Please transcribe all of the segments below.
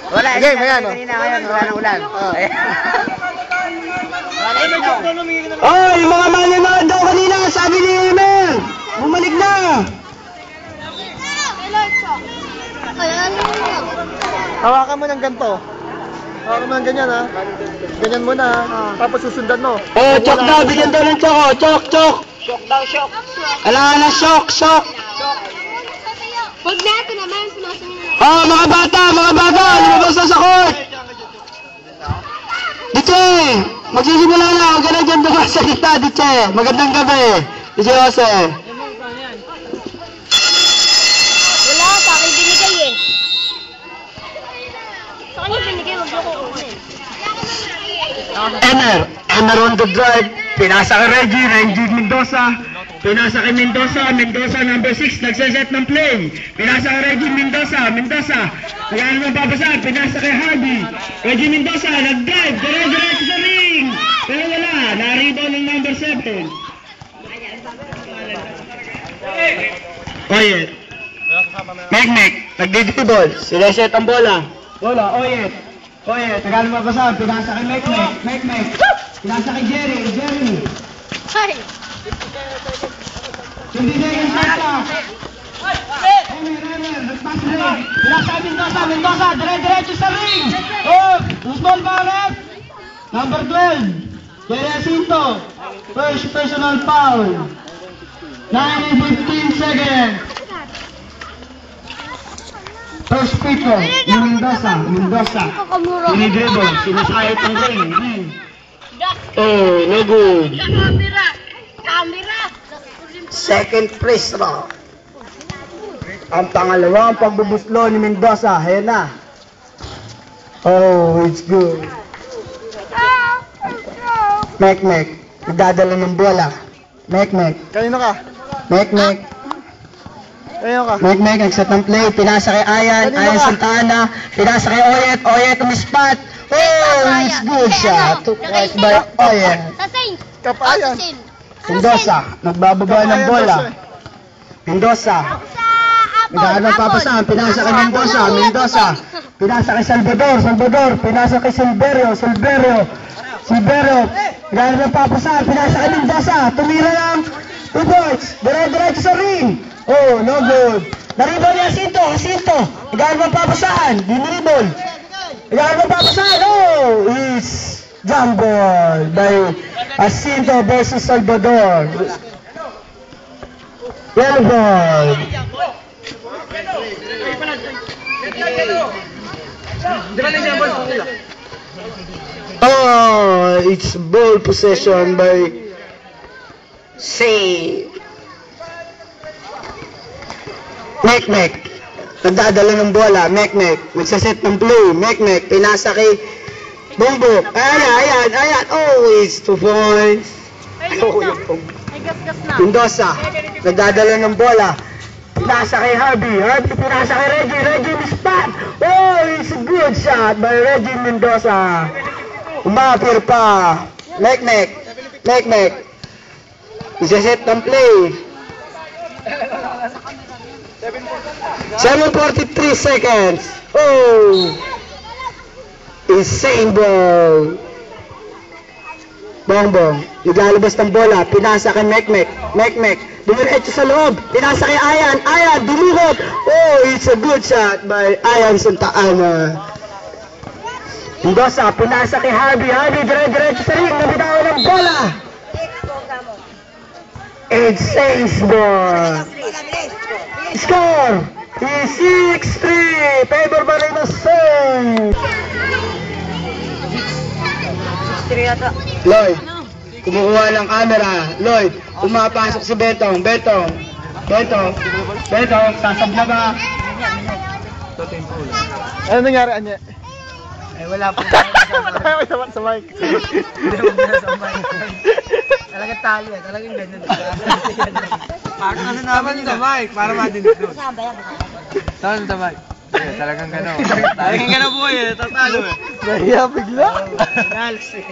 Wala, game, ayan, oh. kanina, ngayon, wala nang ulan. Oh, yung mga manonood daw kanina, sabi ni Emer, bumalik na. Hawakan mo ng ganito. Hawakan mo ng ganyan, ha. Ganyan mo na, ha. Tapos susundan mo. Oh, chok daw, bigyan daw ng chok, chok, chok. Shock daw, shock. Kailangan na shock, shock. Huwag na ito naman, sumasunod. Oh, mga bata, lumabas na sa court. Diche, magsisimula na, huwag ka na dyan dumas sa kita, Diche. Magandang gabi, Diche Jose. Wala, sa akin binigay eh. Sa kanya binigay, huwag na kukunin. Emer on the drive. Pinasa kay Reggie Mendoza. Pinasa kay Mendoza number 6, nagsaset ng play. Pinasa kay Reggie Mendoza. Nagano ng babasahan, pinasa kay Harvey. Reggie Mendoza, nag-dive, dire-diretso sa ring. Pero wala, na-rebound ng number 7. Oyet. Mek, nagdi-dribble. Sineset ang bola. Oyet, nagano ng babasahan, pinasa kay Mek. Pinasa kay Jerry. Ay! Hindi na yung shota. Emer, nagpas rin. Pinasa Mendoza, dire-diretso sa ring. Oh, Usman Barret. Number 12. Jerry Jacinto. First personal foul. 9 and 15 seconds. First free throw, Mendoza. Sinidribble, sinasayot ang ring. Oh, no good. Camera! Second free throw. Ang pangalawang pagbubuslo ni Mendoza. Ayan na. Oh, it's good. Mek. Nagdadala ng bola. Mek. Kanino ka? Mek. Nagset ng play. Pinasa kay Ayan Santana. Pinasa kay Oyet on the spot. Oh, it's good shot. Right by Oyet. Kapayan. Mendoza, nagbababa ng bola. Mendoza. Naghahanap papasahan, pinasa kay Mendoza. Pinasa kay Salvador. Pinasa kay Silverio. Naghahanap papasahan, pinasa kay Mendoza. Tumira lang. 2 points. Dire-diretso sa ring. Oh, no good. Naribol ni Jacinto. Naghahanap papasahan. Diniribol. Naghahanap papasahan. Oh, it's jump ball by Jacinto versus Salvador. Yellow ball. Oh, it's ball possession by Say. Mek. Nagdadala ng bola. Mek. Magsaset ng play. Mek. Pinasa kay Bumbo. Ayan. Oh, it's 2 points. Mendoza. Nagdadala ng bola. Pinasa kay Harvey. Pinasa kay Reggie spot. Oh, it's a good shot by Reggie Mendoza. Umapir pa. Mek. Isaset ng play. 7:43 seconds. Oh! Insane ball. Bongbong. Naglalabas ng bola. Pinasa kay Mek. Dumiretso sa loob. Pinasa kay Ayan. Dumurot. Oh, it's a good shot by Ayan Santana. Mendoza. Pinasa kay Harvey. Dire-diretso sa ring. Nabitawan ng bola. Insane ball. Score is 6-3. Favor ba rin ang save? Lloyd, kumukuha ng camera. Lloyd, pumapasok si Betong. Betong, sasabla ba? Ano nangyari, Anye? Wala po. May sabat sa mic. Sa mic. Talagang talo eh. Talagang ganyan. Parang ano naman yung sa mic. Para madinig doon. Saan sa mic? Talagang gano'n. Talagang gano'n po eh. Tatalo eh. Nahiya bigla. Inalis eh.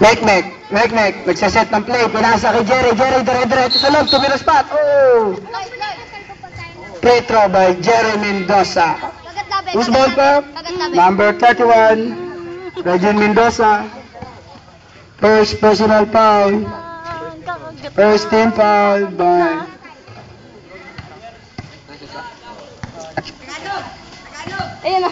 Mek. Nagsaset ng play. Pinasa kay Jerry. Dire-diretso sa loob. Tumira spot. Oh! Free throw by Jerry Mendoza. Who's ball pa? Number 31, Regine Mendoza. First personal foul. First team foul by... Ayun o.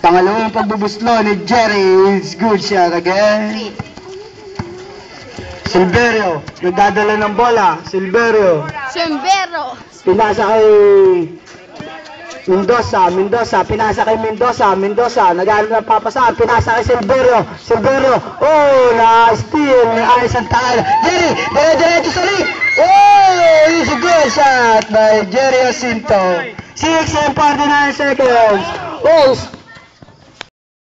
Pangalawang pagbubuslo ni Jerry. It's good shot again. Silverio, nagdadala ng bola. Silverio. Sembero. Pinasa kay Mendoza, pinasa kay Mendoza, nag-aaral ng papasaan, pinasa kay Silverio, oh, na-steal, ayos ang takal, Jerry, dire-diretso sa ring, oh, it's a good shot by Jerry Jacinto, 6 and 49 seconds, oh,